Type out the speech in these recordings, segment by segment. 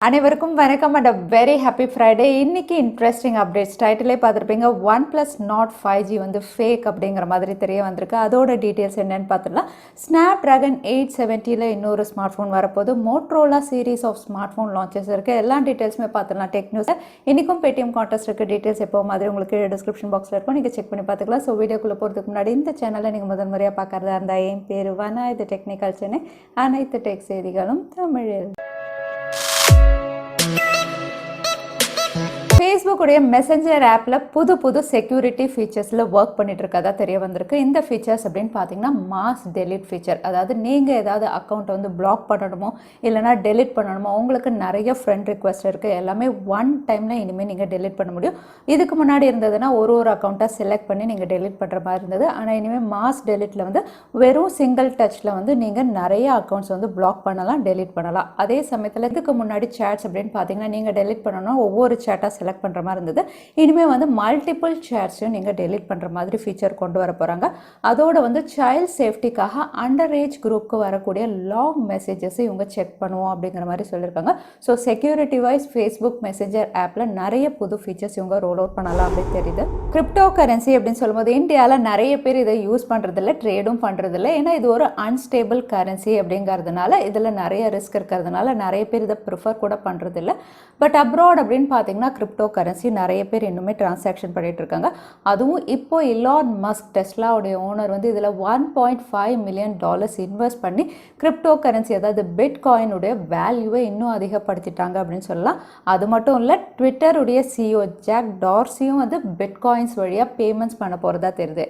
அனைவருக்கும் வணக்கம் and very happy Friday. இன்னைக்கு இன்ட்ரெஸ்டிங் அப்டேட்ஸ் டைட்டிலே பார்த்துருப்பீங்க. OnePlus Nord 5G வந்து ஃபேக் அப்படிங்கிற மாதிரி தெரிய வந்திருக்கு. அதோட டீட்டெயில்ஸ் என்னன்னு பார்த்துடலாம். Snapdragon 870ல் இன்னொரு ஸ்மார்ட் ஃபோன் வரப்போது. Motorola series of smartphone launches இருக்குது. எல்லா டீட்டெயில்ஸுமே பார்த்துடலாம். டெக் நியூஸ் இன்றைக்கும் பேடிஎம் கான்டெஸ்ட் இருக்குது. டீட்டெயில்ஸ் எப்போ மாதிரி உங்களுக்கு டிஸ்கிரிப்ஷன் பாக்ஸில் இருக்கும், நீங்கள் செக் பண்ணி பார்த்துக்கலாம். ஸோ வீடியோக்குள்ளே போகிறதுக்கு முன்னாடி இந்த சேனலை நீங்கள் முதல் முறையாக பார்க்குறதா இருந்தால் என் பேர் வனா, இது டெக்னிக்கல் சென்னை, அனைத்து டெக் செய்திகளும் தமிழில். Facebook உடைய மெசஞ்சர் ஆப்பில் புது செக்யூரிட்டி ஃபீச்சர்ஸில் ஒர்க் பண்ணிட்டு இருக்கதா தெரிய வந்திருக்கு. இந்த ஃபீச்சர்ஸ் அப்படின்னு பார்த்தீங்கன்னா மாஸ் டெலிட் ஃபீச்சர். அதாவது நீங்கள் ஏதாவது அக்கௌண்ட்டை வந்து பிளாக் பண்ணணுமோ இல்லைனா டெலிட் பண்ணணுமோ, உங்களுக்கு நிறைய ஃப்ரெண்ட் ரிக்வெஸ்ட் இருக்குது, எல்லாமே ஒன் டைமில் இனிமேல் நீங்கள் டெலிட் பண்ண முடியும். இதுக்கு முன்னாடி இருந்ததுன்னா ஒரு அக்கௌண்ட்டை செலக்ட் பண்ணி நீங்கள் டெலிட் பண்ணுற மாதிரி இருந்தது. ஆனால் இனிமேல் மாஸ் டெலிட்டில் வந்து வெறும் சிங்கிள் டச்சில் வந்து நீங்கள் நிறைய அக்கௌண்ட்ஸ் வந்து பிளாக் பண்ணலாம், டெலிட் பண்ணலாம். அதே சமயத்தில் இதுக்கு முன்னாடி சேட்ஸ் அப்படின்னு பார்த்தீங்கன்னா நீங்கள் டெலிட் பண்ணணும்னா ஒவ்வொரு சேட்டாக செலக்ட் பண்ணுற மாதிரி இருந்தது. இனிமேல் வந்து மல்டிபிள் சேட்ஸையும் நீங்கள் டெலிட் பண்ணுற மாதிரி ஃபீச்சர் கொண்டு வர போகிறாங்க. அதோட வந்து சைல்ட் சேஃப்டிக்காக அண்டர் ஏஜ் குரூப்புக்கு வரக்கூடிய லாங் மெசேஜஸை இவங்க செக் பண்ணுவோம் அப்படிங்கிற மாதிரி சொல்லியிருக்காங்க. So security wise Facebook messenger ஆப்பில் நிறைய புது ஃபீச்சர்ஸ் இவங்க ரோல் அவுட் பண்ணலாம் அப்படின்னு தெரியுது. கிரிப்டோ கரன்சி அப்படின்னு சொல்லும்போது இந்தியாவில் நிறைய பேர் இதை யூஸ் பண்ணுறதில்ல, ட்ரேடும் பண்ணுறதில்ல. ஏன்னா இது ஒரு அன்ஸ்டேபிள் கரன்சி அப்படிங்கிறதுனால, இதில் நிறைய ரிஸ்க் இருக்கிறதுனால நிறைய பேர் இதை ப்ரிஃபர் கூட பண்ணுறதில்ல. பட் அப்ராட் அப்படின்னு பார்த்தீங்கன்னா கிரிப்டோ கரன்சி நிறைய பேர் இன்னுமே டிரான்சாக்ஷன் பண்ணிட்டு இருக்காங்க. அதுவும் இப்போ இலான் மஸ்க் டெஸ்லாவுடைய ஓனர் வந்து இதில் $1.5 மில்லியன் இன்வெஸ்ட் பண்ணி கிரிப்டோ கரன்சி அதாவது பிட்காயினுடைய வேல்யூவை இன்னும் அதிகப்படுத்திட்டாங்க அப்படின்னு சொல்லலாம். அது மட்டும் இல்லை, ட்விட்டருடைய சிஇஓ ஜாக் டார்சியும் வந்து பிட்காயின்ஸ் வழியாக பேமெண்ட்ஸ் பண்ண போகிறதா தெரியுது.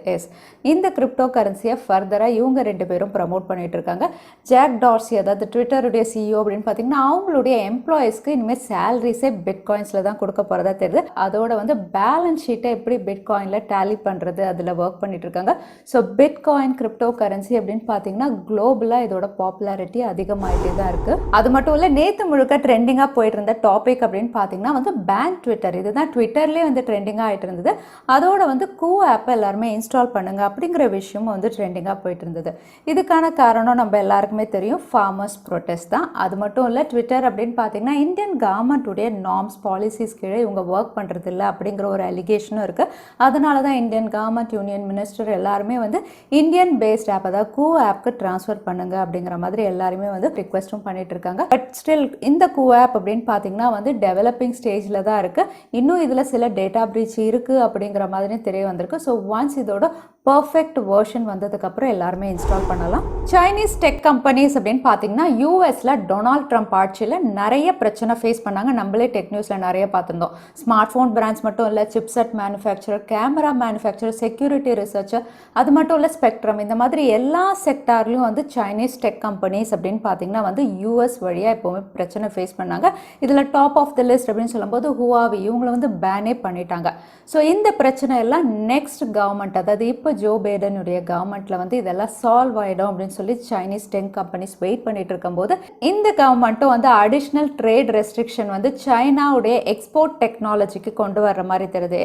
இந்த கிரிப்டோ கரன்சியை ஃபர்தராக இவங்க ரெண்டு பேரும் ப்ரமோட் பண்ணிட்டு இருக்காங்க. ஜாக் டார்சி அதாவது ட்விட்டருடைய சிஇஓ அப்படின்னு பார்த்தீங்கன்னா அவங்களுடைய எம்ப்ளாயிஸ்க்கு இனிமேல் சேலரிஸே பிட்காயின்ஸில் தான் கொடுக்க போகிறதா தெரியுது. அதோட வந்து பேலன்ஸ் ஷீட்டை எப்படி பிட்காயினில் டேலி பண்ணுறது அதில் ஒர்க் பண்ணிட்டு இருக்காங்க. ஸோ பிட்காயின் கிரிப்டோ கரன்சி அப்படின்னு பார்த்தீங்கன்னா குளோபலாக இதோட பாப்புலாரிட்டி அதிகமாகிட்டே தான் இருக்குது. அது மட்டும் இல்லை, நேற்று முழுக்க ட்ரெண்டிங்காக போயிட்டு இருந்த டாபிக் அப்படின்னு பார்த்தீங்கன்னா வந்து பேன் ட்விட்டர். இதுதான் ட்விட்டர்லேயே வந்து ட்ரெண்டிங்காக ஆகிட்டு இருந்தது. அதோட வந்து கூ ஆப்பை எல்லாருமே இன்ஸ்டால் பண்ணுங்க அப்படிங்கிற விஷயமும் வந்து ட்ரெண்டிங்காக போயிட்டு இருந்தது. இதுக்கான காரணம் நம்ம எல்லாருக்குமே தெரியும், ஃபார்மர்ஸ் ப்ரொட்டஸ்ட் தான். அது மட்டும் இல்லை, ட்விட்டர் அப்படின்னு பார்த்தீங்கன்னா இந்தியன் கவர்மெண்ட்டுடைய நார்ம்ஸ் பாலிசிஸ் கீழே இவங்க ஒர்க் பண்ணுறது இல்லை அப்படிங்கிற ஒரு அலிகேஷனும் இருக்குது. அதனால தான் இந்தியன் கவர்மெண்ட் யூனியன் மினிஸ்டர் எல்லாருமே வந்து இந்தியன் பேஸ்ட் ஆப் அதாவது கூ ஆப்க்கு ட்ரான்ஸ்ஃபர் பண்ணுங்க அப்படிங்கிற மாதிரி எல்லாருமே வந்து ரிக்வெஸ்ட்டும் பண்ணிட்டு இருக்காங்க. பட் ஸ்டில் இந்த கூ ஆப் அப்படின்னு பார்த்தீங்கன்னா வந்து டெவலப்பிங் ஸ்டேஜில் தான் இருக்குது. இன்னும் இதில் சில டேட்டா பிரீச் இருக்குது அப்படிங்கிற மாதிரி தெரிய வந்திருக்கு. ஸோ ஒன்ஸ் இதோட பர்ஃபெக்ட் வெர்ஷன் வந்ததுக்கப்புறம் எல்லாருமே இன்ஸ்டால் பண்ணலாம். சைனீஸ் டெக் கம்பெனிஸ் அப்படின்னு பார்த்தீங்கன்னா யூஎஸில் டொனால்ட் ட்ரம்ப் ஆட்சியில் நிறைய பிரச்சனை ஃபேஸ் பண்ணாங்க. நம்மளே டெக் நியூஸில் நிறைய பார்த்துருந்தோம். ஸ்மார்ட் ஃபோன் பிராண்ட்ஸ் மட்டும் இல்லை, chipset manufacturer, camera manufacturer, security researcher, அது மட்டும் இல்லை ஸ்பெக்ட்ரம், இந்த மாதிரி எல்லா செக்டார்லையும் வந்து சைனீஸ் டெக் கம்பெனிஸ் அப்படின்னு பார்த்தீங்கன்னா வந்து யூஎஸ் வழியாக எப்போவுமே பிரச்சனை ஃபேஸ் பண்ணாங்க. இதில் டாப் ஆஃப் த லிஸ்ட் அப்படின்னு சொல்லும்போது ஹுவாவி, இவங்களை வந்து பேனே பண்ணிட்டாங்க. ஸோ இந்த பிரச்சனை எல்லாம் நெக்ஸ்ட் கவர்மெண்ட் அதாவது இப்போ ஜோ பைடனுடைய கவர்மெண்ட்டில் வந்து இதெல்லாம் சால்வ் ஆகிடும் அப்படின்னு சொல்லி சைனீஸ் டெக் கம்பெனிஸ் வெயிட் பண்ணிட்டு இருக்கும்போது இந்த கவர்மெண்ட்டும் வந்து அடிஷ்னல் ட்ரேட் ரெஸ்ட்ரிக்ஷன் வந்து சைனாவுடைய எக்ஸ்போர்ட் டெக்னாலஜிக்கு கொண்டு வர்ற மாதிரி தெரியுது.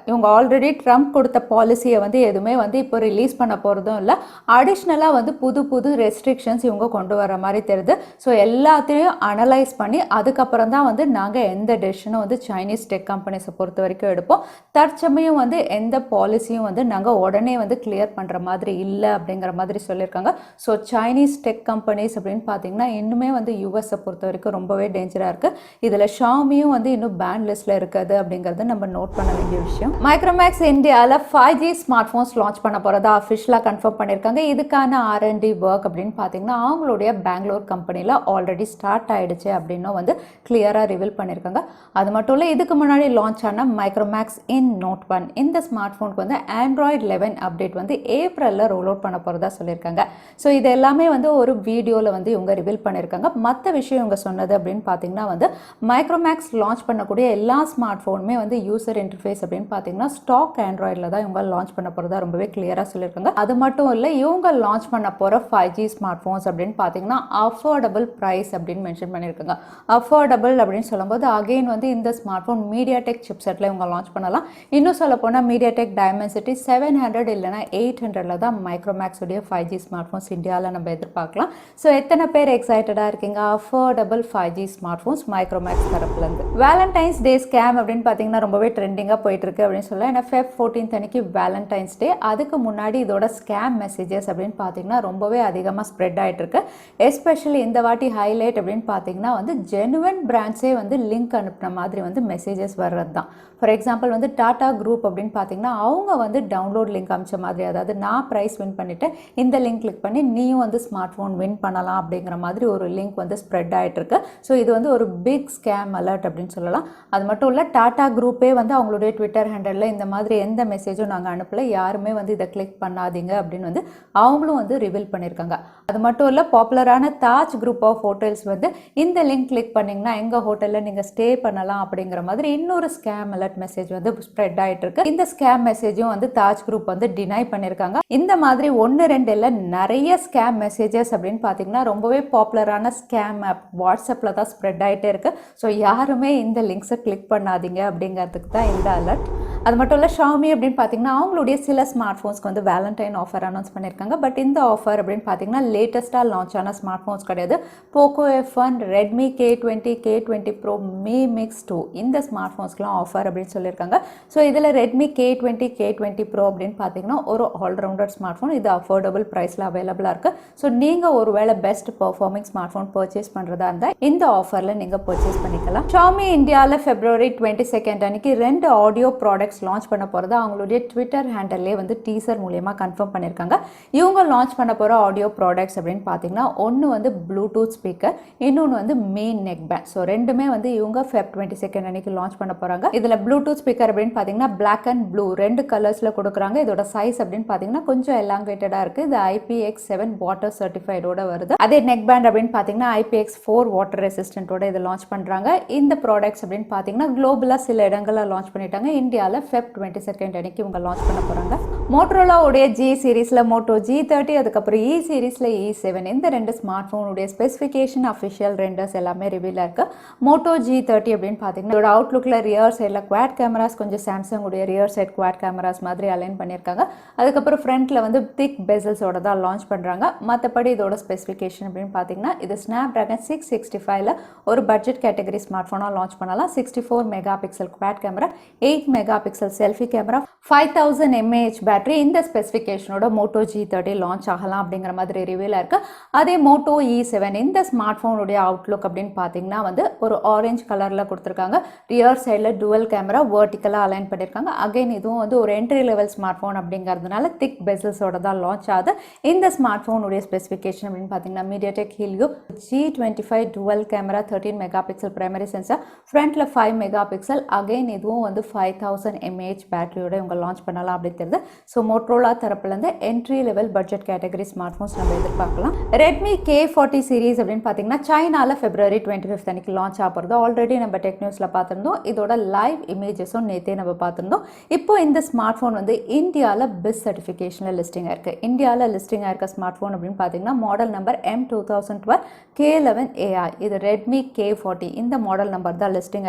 இவங்க ஆல்ரெடி ட்ரம்ப் கொடுத்த பாலிசியை வந்து எதுவுமே வந்து இப்போ ரிலீஸ் பண்ண போகிறதும் இல்லை. அடிஷ்னலாக வந்து புது ரெஸ்ட்ரிக்ஷன்ஸ் இவங்க கொண்டு வர மாதிரி தெரியுது. ஸோ எல்லாத்தையும் அனலைஸ் பண்ணி அதுக்கப்புறம் தான் வந்து நாங்கள் எந்த டெசிஷனும் வந்து சைனீஸ் டெக் கம்பெனிஸை பொறுத்த வரைக்கும் எடுப்போம். தற்சமயம் வந்து எந்த பாலிசியும் வந்து நாங்கள் உடனே வந்து கிளியர் பண்ணுற மாதிரி இல்லை அப்படிங்கிற மாதிரி சொல்லியிருக்காங்க. ஸோ சைனீஸ் டெக் கம்பெனிஸ் அப்படின்னு பார்த்தீங்கன்னா இன்னுமே வந்து யூஎஸை பொறுத்த வரைக்கும் ரொம்பவே டேஞ்சராக இருக்குது. இதில் ஷாமியும் வந்து இன்னும் பேன் லிஸ்ட்டில் இருக்குது அப்படிங்கிறத நம்ம நோட் பண்ண வேண்டிய விஷயம். மைக்ரோமேக்ஸ் இந்தியாவில் 5G ஸ்மார்ட் ஃபோன்ஸ் லான்ச் பண்ண போகிறதா அஃபிஷியலாக கன்ஃபார்ம் பண்ணியிருக்காங்க. இதுக்கான R&D ஒர்க் அப்படின்னு பார்த்தீங்கன்னா அவங்களுடைய பெங்களூர் கம்பெனியில் ஆல்ரெடி ஸ்டார்ட் ஆகிடுச்சு அப்படின்னும் வந்து கிளியராக ரிவீல் பண்ணியிருக்காங்க. அது மட்டும் இல்லை, இதுக்கு முன்னாடி லான்ச் ஆன மைக்ரோமேக்ஸ் Note 1 இந்த ஸ்மார்ட் ஃபோனுக்கு வந்து Android 11 அப்டேட் வந்து ஏப்ரலில் ரோல் அவுட் பண்ண போகிறதா சொல்லியிருக்காங்க. ஸோ இது எல்லாமே வந்து ஒரு வீடியோவில் வந்து இவங்க ரிவீல் பண்ணியிருக்காங்க. மற்ற விஷயம் இவங்க சொன்னது அப்படின்னு பார்த்தீங்கன்னா வந்து மைக்ரோமேக்ஸ் லான்ச் பண்ணக்கூடிய எல்லா ஸ்மார்ட் ஃபோனுமே வந்து யூசர் இன்டர்ஃபேஸ் அப்படின்னு பார்த்தீங்கன்னா ஸ்டாக் ஆண்ட்ராய்டில் தான் இவங்க லான்ச் பண்ண போகிறதா ரொம்பவே கிளியராக சொல்லியிருக்காங்க. அது மட்டும் இல்லை, இவங்க லான்ச் பண்ண போகிற 5G ஸ்மார்ட் ஃபோன்ஸ் அப்படின்னு பார்த்தீங்கன்னா அஃபோர்டபுள் ப்ரைஸ் அப்படின்னு மென்ஷன் பண்ணியிருக்காங்க. அஃபோர்டபுள் அப்படின்னு சொல்லும்போது அகெயின் வந்து இந்த ஸ்மார்ட் ஃபோன் மீடியா டெக் சிப்செட்டில் இவங்க லான்ச் பண்ணலாம். இன்னும் சொல்ல போனால் மீடியா டெக் டைமென்சிட்டி 700 இல்லைனா 800 தான் மைக்ரோமேக்ஸ் உடைய 5G ஸ்மார்ட் ஃபோன்ஸ் இந்தியாவில் நம்ம எதிர்பார்க்கலாம். ஸோ எத்தனை பேர் எக்ஸைட்டடாக இருக்கீங்க? Affordable 5G smart phones Micromax தரப்புலேருந்து. வேலண்டைன்ஸ் டே ஸ்கேம் அப்படின்னு பார்த்தீங்கன்னா ரொம்பவே ட்ரெண்டிங்காக போயிட்டுருக்கு அப்படின்னு சொல்லலாம். ஏன்னா Feb 14 அன்னைக்கு வேலண்டைன்ஸ் டே. அதுக்கு முன்னாடி இதோட ஸ்கேம் மெசேஜஸ் அப்படின்னு பார்த்தீங்கன்னா ரொம்பவே அதிகமாக ஸ்ப்ரெட் ஆகிட்டு இருக்கு. எஸ்பெஷலி இந்த வாட்டி ஹைலைட் அப்படின்னு பார்த்தீங்கன்னா வந்து ஜெனுவன் பிராண்ட்ஸே வந்து லிங்க் அனுப்பின மாதிரி வந்து மெசேஜஸ் வர்றது தான். ஃபார் எக்ஸாம்பிள் வந்து டாடா குரூப் அப்படின்னு பார்த்தீங்கன்னா அவங்க வந்து டவுன்லோட் லிங்க் அமிச்ச மாதிரி, அதாவது நான் ப்ரைஸ் வின் பண்ணிவிட்டு இந்த லிங்க் கிளிக் பண்ணி நீயும் வந்து ஸ்மார்ட் ஃபோன் வின் பண்ணலாம் அப்படிங்கிற மாதிரி ஒரு லிங்க் வந்து ஸ்ப்ரெட் ஆகிட்டு இருக்கு. ஸோ இது வந்து ஒரு பிக் ஸ்கேம் அலர்ட் அப்படின்னு சொல்லலாம். அது மட்டும் இல்லை, டாடா குரூப்பே வந்து அவங்களுடைய ட்விட்டர் ஹேண்டலில் இந்த மாதிரி எந்த மெசேஜும் நாங்கள் அனுப்பலை, யாருமே வந்து இதை கிளிக் பண்ணாதீங்க அப்படின்னு வந்து அவங்களும் வந்து ரிவீல் பண்ணியிருக்காங்க. அது மட்டும் இல்லை, பாப்புலரான தாஜ் குரூப் ஆஃப் ஹோட்டல்ஸ் வந்து இந்த லிங்க் கிளிக் பண்ணிங்கன்னா எங்கள் ஹோட்டலில் நீங்கள் ஸ்டே பண்ணலாம் அப்படிங்கிற மாதிரி இன்னொரு ஸ்கேம் அலர்ட் மெசேஜ் வந்து ஸ்ப்ரெட் ஆகிட்டு இருக்கு. இந்த ஸ்கேம் மெசேஜும் வந்து தாஜ் குரூப் வந்து டினை பண்ணியிருக்காங்க. இந்த மாதிரி 1-2 இல்லை நிறைய ஸ்கேம் மெசேஜஸ் அப்படின்னு பார்த்தீங்கன்னா ரொம்பவே பாப்புலரான ஸ்கேம் ஆப் வாட்ஸ்அப்பில் தான் ஸ்ப்ரெட் ஆகிட்டே இருக்கு. ஸோ யாருமே இந்த லிங்க்ஸை கிளிக் பண்ணாதீங்க அப்படிங்கிறதுக்கு தான் இந்த அலர்ட். அது மட்டும் இல்லை, Xiaomi அப்படின்னு பார்த்தீங்கன்னா அவங்களுடைய சில ஸ்மார்ட் ஃபோன்ஸ்க்கு வந்து வேலண்டைன் ஆஃபர் அனௌன்ஸ் பண்ணியிருக்காங்க. பட் இந்த ஆஃபர் அப்படின்னு பார்த்தீங்கன்னா லேட்டஸ்ட்டாக லான்ச் ஆன ஸ்மார்ட் ஃபோன்ஸ் கிடையாது. Poco F1, Redmi K20, K20 Pro, Mi Mix 2 இந்த ஸ்மார்ட் ஃபோன்ஸ்க்குலாம் ஆஃபர் அப்படின்னு சொல்லியிருக்காங்க. ஸோ இதில் Redmi K20, K20 Pro அப்படின்னு பார்த்தீங்கன்னா ஒரு ஆல்ரவுண்டர் ஸ்மார்ட் ஃபோன். இது அஃபோர்டபுள் ப்ரைஸில் அவைலபிளாக இருக்குது. ஸோ நீங்கள் ஒரு வேளை best performing smart phone purchase பண்ணுறதா இருந்தால் இந்த ஆஃபரில் நீங்கள் பர்ச்சேஸ் பண்ணிக்கலாம். Xiaomi இந்தியாவில் February 22 அன்னைக்கு 2 ஆடியோ ப்ராடக்ட்ஸ் லான்ச் பண்ண போகிறதா அவங்களுடைய ட்விட்டர் ஹேண்டல்லே வந்து டீசர் மூலியமாக கன்ஃபார்ம் பண்ணியிருக்காங்க. இவங்க லான்ச் பண்ண போகிற ஆடியோ ப்ராடக்ட்ஸ் அப்படின்னு பார்த்தீங்கன்னா ஒன்று வந்து ப்ளூடூத் ஸ்பீக்கர், இன்னொன்று வந்து மெயின் நெக் பேண்ட். ஸோ ரெண்டுமே வந்து இவங்க Feb 22 அன்னைக்கு லான்ச் பண்ண போகிறாங்க. இதில் ப்ளூடூத் ஸ்பீக்கர் அப்படின்னு பார்த்தீங்கன்னா பிளாக் அண்ட் ப்ளூ 2 கலர்ஸில் கொடுக்குறாங்க. இதோட சைஸ் அப்படின்னு பார்த்தீங்கன்னா கொஞ்சம் எலாங்கேட்டடாக இருக்குது. இது IPX7 வாட்டர் சர்டிஃபைடோட வருது. அதே நெக் பேண்ட் அப்படின்னு பார்த்தீங்கன்னா IPX4 வாட்டர் ரெசிஸ்டன்ட்டோட இதை லான்ச் பண்ணுறாங்க. இந்த ப்ராடக்ட்ஸ் அப்படின்னு பார்த்தீங்கன்னா குளோபலாக சில இடங்களில் லான்ச் பண்ணிட்டாங்க. இந்தியாவில் Feb 22 அன்னைக்கு இவங்க லான்ச் பண்ண போகிறாங்க. மோட்டோரோலாவுடைய G சீரீஸில் Moto G30, அதுக்கப்புறம் E சீரீஸில் E7 இந்த 2 ஸ்மார்ட் ஃபோனுடைய ஸ்பெசிஃபிகேஷன் அஃபிஷியல் ரெண்டர்ஸ் எல்லாமே ரிவீலாக இருக்குது. Moto G30 அப்படின்னு பார்த்தீங்கன்னா இதோட அவுட்லுக்கில் ரியர் சைடில் குவாட் கேமராஸ் கொஞ்சம் சாம்சங் உடைய ரியர் சைட் குவாட் கேமராஸ் மாதிரி அலைன் பண்ணியிருக்காங்க. அதுக்கப்புறம் ஃப்ரண்ட்டில் வந்து திக் பெசல்ஸோட தான் லான்ச் பண்ணுறாங்க. மற்றபடி இதோட ஸ்பெசிஃபிகேஷன் அப்படின்னு பார்த்தீங்கன்னா இது Snapdragon 665ல் ஒரு பட்ஜெட் கேட்டகரி ஸ்மார்ட் ஃபோனாக லான்ச் பண்ணலாம். 64 mega pixel quad camera, 8 mega pixel selfie camera, 5000 mAh battery. இந்த ஸ்பெசிஃபிகேஷனோட Moto G30 லான்ச் ஆகலாம் அப்படிங்கிற மாதிரி ரிவீலாக இருக்குது. அதே Moto E7 இந்த ஸ்மார்ட் ஃபோனுடைய அவுட்லுக் அப்படின்னு பார்த்தீங்கன்னா வந்து ஒரு ஆரஞ்சு கலரில் கொடுத்துருக்காங்க. ரியர் சைடில் டுவல் கேமரா வெர்டிக்கலாக அலைன் பண்ணியிருக்காங்க. அகைன் இதுவும் வந்து ஒரு என்ட்ரி லெவல் ஸ்மார்ட் ஃபோன் அப்படிங்கிறதுனால திக் பெசல்ஸோட தான் லான்ச் ஆகுது. இந்த ஸ்மார்ட் ஃபோனுடைய ஸ்பெசிஃபிகேஷன் அப்படின்னு பார்த்தீங்கன்னா MediaTek Helio G25 twelve camera, 13 mega pixel primary sensor, ஃப்ரண்ட்டில் 5 மெகா பிக்சல். அகைன் இதுவும் வந்து 5000 mAh பேட்டரியோட இவங்க லான்ச் பண்ணலாம் அப்படின்னு தெரியுது. ஸோ மோட்டோரோலா தரப்புலேருந்து entry level budget category smart phones நம்ம எதிர்பார்க்கலாம். Redmi K40 சீரீஸ் அப்படின்னு பார்த்தீங்கன்னா சைனாவில் February 25 அன்னைக்கு லான்ச் ஆகிறது ஆல்ரெடி நம்ம டெக் நியூஸில் பார்த்துருந்தோம். இதோட லைவ் இமேஜஸும் நேற்றே நம்ம பார்த்துருந்தோம். இப்போ இந்த ஸ்மார்ட் ஃபோன் வந்து இந்தியாவில் பிஸ் சர்டிஃபிகேஷனில் லிஸ்டிங் ஆயிருக்கு. இந்தியாவில் லிஸ்டிங் ஆயிருக்க ஸ்மார்ட் ஃபோன் அப்படின்னு பார்த்தீங்கன்னா மாடல் நம்பர் M2012 K11AI. இது Redmi K40 இந்த மாடல் நம்பர் தான் லிஸ்டிங்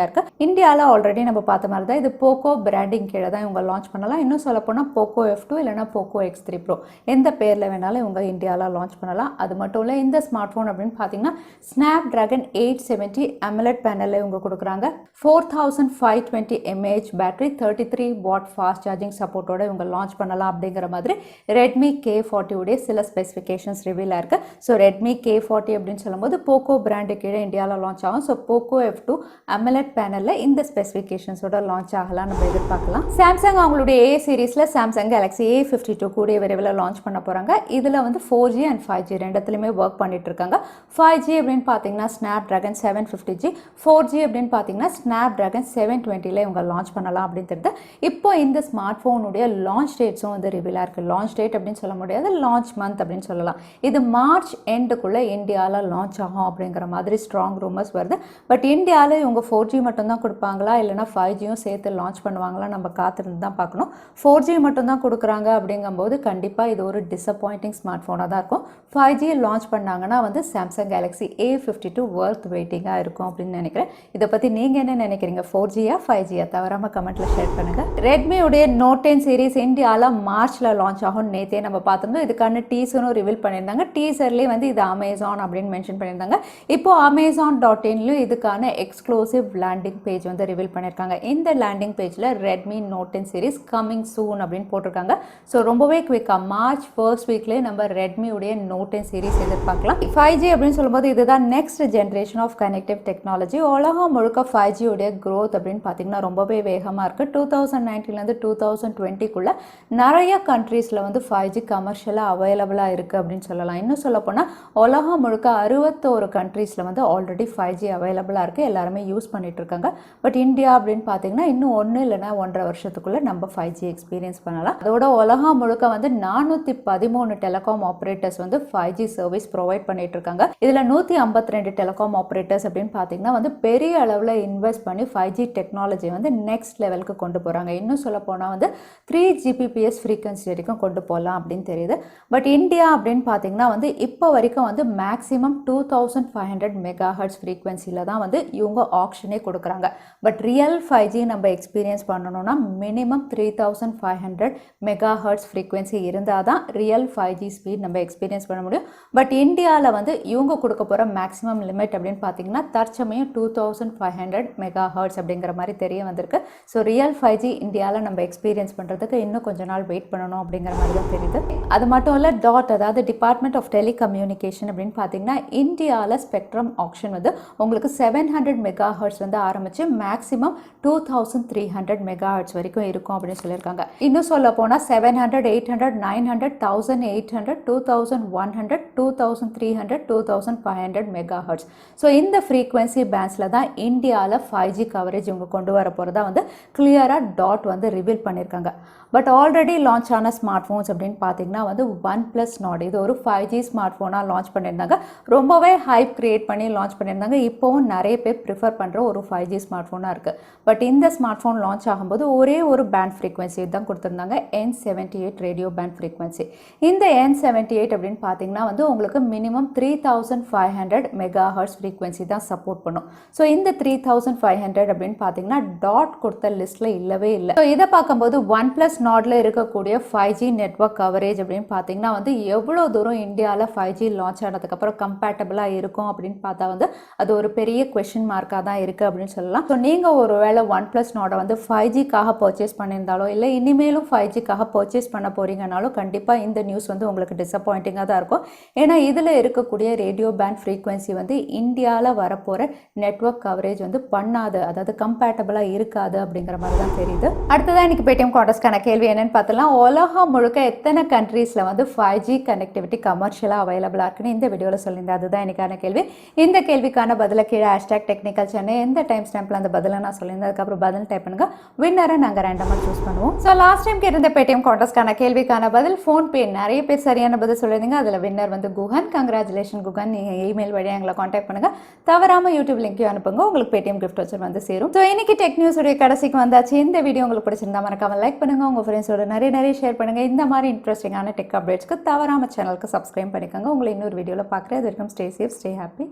ஆயிருக்கு. இந்தியாவில் ஆல்ரெடி நம்ம பார்த்த மாதிரி தான் இது Poco பிராண்டிங் கீழே தான் இவங்க லான்ச் பண்ணலாம். இன்னும் சொல்ல போனால் Poco F2 இல்லைனா Poco X3 Pro எந்த பேரில் வேணாலும் இவங்க இந்தியாவில் லான்ச் பண்ணலாம். அது மட்டும் இல்லை, இந்த ஸ்மார்ட் ஃபோன் அப்படின்னு பார்த்தீங்கன்னா Snapdragon 870 AMOLED பேனலில் இவங்க கொடுக்குறாங்க. 4520 mAh battery, 33 watt fast charging சப்போர்ட்டோட இவங்க லான்ச் பண்ணலாம் அப்படிங்கிற மாதிரி Redmi K40 உடைய சில ஸ்பெசிஃபிகேஷன்ஸ் ரிவீலாக இருக்கு. ஸோ Redmi K40 அப்படின்னு சொல்லும்போது Poco பிராண்டு கீழே இந்தியாவில் லான்ச் ஆகும். ஸோ Poco F2 AMOLED பேனலில் இந்த ஸ்பெசிஃபிகேஷன்ஸோட லான்ச் ஆகலாம் நம்ம எதிர்பார்க்கலாம். சாம்சங் அவங்களுடைய A சீரீஸில் சாம்சங் Galaxy A52 கூடிய விரைவில் லான்ச் பண்ண போகிறாங்க. இதில் வந்து 4G and 5G ரெண்டுத்துலையுமே ஒர்க் பண்ணிட்டு இருக்காங்க. 5G அப்படின்னு பார்த்தீங்கன்னா Snapdragon 750G, 4G அப்படின்னு பார்த்தீங்கன்னா Snapdragon 720ல இவங்க லான்ச் பண்ணலாம் அப்படின்னு தெரியுது. இப்போ இந்த ஸ்மார்ட் ஃபோனுடைய லான்ச் டேட்ஸும் வந்து ரிவீலாக இருக்குது. லான்ச் டேட் அப்படின்னு சொல்ல முடியாது, லான்ச் மந்த் அப்படின்னு சொல்லலாம். இது மார்ச் எண்டுக்குள்ளே இந்தியாவில் லான்ச் ஆகும் அப்படிங்கிற மாதிரி ஸ்ட்ராங் ரூமர்ஸ் வருது. பட் இந்தியாவில் இவங்க 4G மட்டும்தான் கொடுப்பாங்களா இல்லைனா 5Gயும் சேர்த்து லான்ச் பண்ணுவாங்க கொடுப்பாங்களா நம்ம காத்திருந்து தான் பார்க்கணும். 4G மட்டும் தான் கொடுக்குறாங்க அப்படிங்கும்போது கண்டிப்பாக இது ஒரு டிசப்பாயிண்டிங் ஸ்மார்ட் ஃபோனாக தான் இருக்கும். 5G லான்ச் பண்ணாங்கன்னா வந்து சாம்சங் கேலக்ஸி A52 வொர்த் வெயிட்டிங்காக இருக்கும் அப்படின்னு நினைக்கிறேன். இதை பற்றி நீங்கள் என்ன நினைக்கிறீங்க? 4Gயா 5Gயா? தவறாமல் கமெண்ட்டில் ஷேர் பண்ணுங்கள். ரெட்மியுடைய நோட் 10 சீரிஸ் இந்தியாவில் மார்ச்சில் லான்ச் ஆகும் நேற்றே நம்ம பார்த்துருந்தோம். இதுக்கான டீசரும் ரிவீல் பண்ணியிருந்தாங்க. டீசர்லேயே வந்து இது அமேசான் அப்படின்னு மென்ஷன் பண்ணியிருந்தாங்க. இப்போ amazon.inலயும் இதுக்கான எக்ஸ்க்ளூசிவ் லேண்டிங் பேஜ் வந்து ரிவீல் பண்ணியிருக்காங்க. இந்த லேண்டிங் பேஜில் Redmi note 10 series coming soon அப்படின்னு போட்டிருக்காங்க. ஸோ ரொம்பவே குவிக்காக மார்ச் ஃபர்ஸ்ட் வீக்லேயே நம்ம ரெட்மியுடைய நோட் 10 சீரிஸ் எதிர்பார்க்கலாம். 5G அப்படின்னு சொல்லும்போது இதுதான் next generation of connective technology. உலகம் முழுக்க 5G உடைய க்ரோத் அப்படின்னு பார்த்தீங்கன்னா ரொம்பவே வேகமாக இருக்குது. 2019 2020 நிறைய கண்ட்ரீஸில் வந்து 5G கமர்ஷியலாக அவைலபிளாக இருக்குது அப்படின்னு சொல்லலாம். இன்னும் சொல்லப்போனால் உலகம் முழுக்க 61 கண்ட்ரீஸில் வந்து ஆல்ரெடி 5G அவைலபிளாக இருக்குது. எல்லாருமே யூஸ் பண்ணிட்டு இருக்காங்க. பட் இந்தியா அப்படின்னு பார்த்தீங்கன்னா இன்னும் 1 இல்லைனா 1.5 வருஷத்துக்குள்ளே நம்ம 5G எக்ஸ்பீரியன்ஸ் பண்ணலாம். அதோட உலகம் முழுக்க வந்து 413 டெலிகாம் ஆப்ரேட்டர்ஸ் வந்து 5G சர்வீஸ் ப்ரொவைட் பண்ணிட்டு இருக்காங்க. இதில் 152 டெலிகாம் ஆப்ரேட்டர்ஸ் அப்படின்னு பார்த்தீங்கன்னா வந்து பெரிய அளவில் இன்வெஸ்ட் பண்ணி 5G டெக்னாலஜி வந்து நெக்ஸ்ட் லெவலுக்கு கொண்டு போகிறாங்க. இன்னும் சொல்ல போனால் வந்து 3 Gbps ஃப்ரீக்வன்சி வரைக்கும் கொண்டு போகலாம் அப்படின்னு தெரியுது. பட் இந்தியா அப்படின்னு பார்த்தீங்கன்னா வந்து இப்போ வரைக்கும் வந்து மேக்ஸிமம் 2500 மெகாஹெர்ட்ஸ் ஃப்ரீக்வன்சியில் தான் வந்து இவங்க ஆப்ஷனே கொடுக்குறாங்க. பட் ரியல் 5G நம்ம எக்ஸ்பீரியன்ஸ் பண்ணணும்னா மினிமம் 3500 மெகாஹெர்ட்ஸ் ஃப்ரீக்வன்சி இருந்தால் தான் ரியல் 5G ஸ்பீட் நம்ம எக்ஸ்பீரியன்ஸ் பண்ண முடியும். பட் இந்தியாவில் வந்து இவங்க கொடுக்க போகிற மேக்ஸிமம் லிமிட் அப்படின்னு பார்த்தீங்கன்னா தற்சமயம் 2500 மெகாஹெர்ட்ஸ் அப்படிங்கிற மாதிரி தெரிய வந்திருக்கு. ஸோ ரியல் 5G இந்தியாவில் நம்ம எக்ஸ்பீரியன்ஸ் பண்ணுறதுக்கு இன்னும் கொஞ்ச நாள் வெயிட் பண்ணணும் அப்படிங்கிற மாதிரி தான் தெரியுது. அது மட்டும் இல்லை அதாவது டிபார்ட்மெண்ட் ஆஃப் டெலிகம்யூனிகேஷன் அப்படின்னு பார்த்தீங்கன்னா இந்தியாவில் ஸ்பெக்ட்ரம் ஆக்ஷன் வந்து உங்களுக்கு 700 மெகாஹெர்ட்ஸ் வந்து ஆரம்பித்து மேக்ஸிமம் 2300 மெகாஹெர்ட்ஸ் வரைக்கும் இருக்கும் அப்படின்னு சொல்லியிருக்காங்க. இன்னும் சொல்ல போனால் 700, 800, 900, 1800, 2100, 2300, 2500 மெகாஹெர்ட்ஸ். ஸோ இந்த ஃப்ரீக்வன்சி பேண்ட்ஸில் தான் இந்தியாவில் 5G கவரேஜ் இவங்க கொண்டு வர போகிறதா வந்து கிளியராக டாட் வந்து ரிவீல் பண்ணியிருக்காங்க. பட் ஆல்ரெடி லான்ச் ஆன ஸ்மார்ட் ஃபோன்ஸ் அப்படின்னு பார்த்தீங்கன்னா வந்து Oneplus Nord இது ஒரு 5G ஸ்மார்ட் ஃபோனாக லான்ச் பண்ணியிருந்தாங்க. ரொம்பவே ஹைப் கிரியேட் பண்ணி லான்ச் பண்ணியிருந்தாங்க. இப்போவும் நிறைய பேர் ப்ரிஃபர் பண்ணுற ஒரு 5G ஸ்மார்ட் ஃபோனாக இருக்குது. பட் இந்த ஸ்மார்ட் ஃபோன் லான்ச் ஆகும்போது ஒரே ஒரு பேண்ட் ஃப்ரீக்வன்சி தான் கொடுத்துருந்தாங்க, N78 ரேடியோ பேண்ட் ஃப்ரீக்வன்சி. இந்த N78 அப்படின்னு பார்த்தீங்கன்னா வந்து உங்களுக்கு மினிமம் 3500 மெகாஹெர்ட்ஸ் ஃப்ரீக்வன்சி தான் சப்போர்ட் பண்ணும். ஸோ இந்த 3500 அப்படின்னு பார்த்தீங்கன்னா டாட் கொடுத்த லிஸ்ட்டில் இல்லவே இல்லை. ஸோ இதை பார்க்கும்போது Oneplus Nordல இருக்கக்கூடிய 5G நெட்வொர்க் கவரேஜ் அப்படின்னு பார்த்தீங்கன்னா வந்து எவ்வளோ தூரம் இந்தியாவில் 5G லான்ச் ஆனதுக்கப்புறம் கம்பேட்டபிளாக இருக்கும் அப்படின்னு பார்த்தா வந்து அது ஒரு பெரிய கொஷின் மார்க்காக தான் இருக்குது அப்படின்னு சொல்லலாம். ஸோ நீங்கள் ஒரு வேளை Oneplus Nord வந்து 5Gக்காக பர்ச்சேஸ் பண்ணியிருந்தாலோ இல்லை இனிமேலும் 5Gக்காக பர்ச்சேஸ் பண்ண போகிறீங்கனாலும் கண்டிப்பாக இந்த நியூஸ் வந்து உங்களுக்கு டிசப்பாயிண்டிங்காக தான் இருக்கும். ஏன்னா இதில் இருக்கக்கூடிய ரேடியோ பேண்ட் ஃப்ரீக்வன்சி வந்து இந்தியாவில் வரப்போகிற நெட்வொர்க் கவரேஜ் வந்து பண்ணாது, அதாவது கம்பேட்டபிளாக இருக்காது அப்படிங்கிற மாதிரி தான் தெரியுது. அடுத்ததான் இன்னைக்கு பேடிஎம் கார்டர்ஸ்க்கான கேள்வி என்னன்னு பார்த்தலாம். உலகம் முழுக்க எத்தனை கண்ட்ரீஸில் வந்து 5G கனெக்டிவிட்டி கமர்ஷியலாக அவைலபிளாக இருக்குன்னு இந்த வீடியோவில் சொல்லியிருந்தேன். அதுதான் எனக்கான கேள்வி. இந்த கேள்விக்கான பதிலை கீழே #technicalchennai எந்த டைம் ஸ்டாம்பில் அந்த பதிலை நான் சொல்லியிருந்தேன் அதுக்கப்புறம் பதில் டைப் பண்ணுங்க. வின்னரை நாங்கள் ரேண்டமாக சூஸ் பண்ணுவோம். ஸோ லாஸ்ட் டைம் கேட்டிருந்த பேடிஎம் கார்டர்ஸ்க்கான கேள்விக்கான பதில் ஃபோன்பே. நிறைய பேர் சரியான பதில் சொல்லியிருந்தீங்க. அதில் வின்னர் வந்து குஹன். கங்க்ராச்சுலேஷன் குஹன். நீங்கள் இமெயில் வழியாக எங்களை காண்டாக்ட் பண்ணுங்கள். தவறாமல் யூடியூப் லிங்க்கையும் அனுப்புங்க. உங்களுக்கு பேடிஎம் கிஃப்ட் வச்சர் வந்து சேரும். ஸோ இன்னைக்கு டெக் நியூஸ் உடைய கடைசிக்கு வந்தாச்சு. இந்த வீடியோ உங்களுக்கு பிடிச்சிருந்தா மறக்காம லைக் பண்ணுங்க, உங்கள் ஃப்ரெண்ட்ஸோட நிறைய ஷேர் பண்ணுங்க. இந்த மாதிரி இன்ட்ரெஸ்டிங்கான டெக் அப்டேட்ஸ்க்கு தவறாம சேனலுக்கு சப்ஸ்கிரைப் பண்ணிக்கோங்க. உங்களை இன்னொரு வீடியோவில் பார்க்குறேன். அது வரைக்கும் ஸ்டே சேஃப், ஸ்டே ஹாப்பி.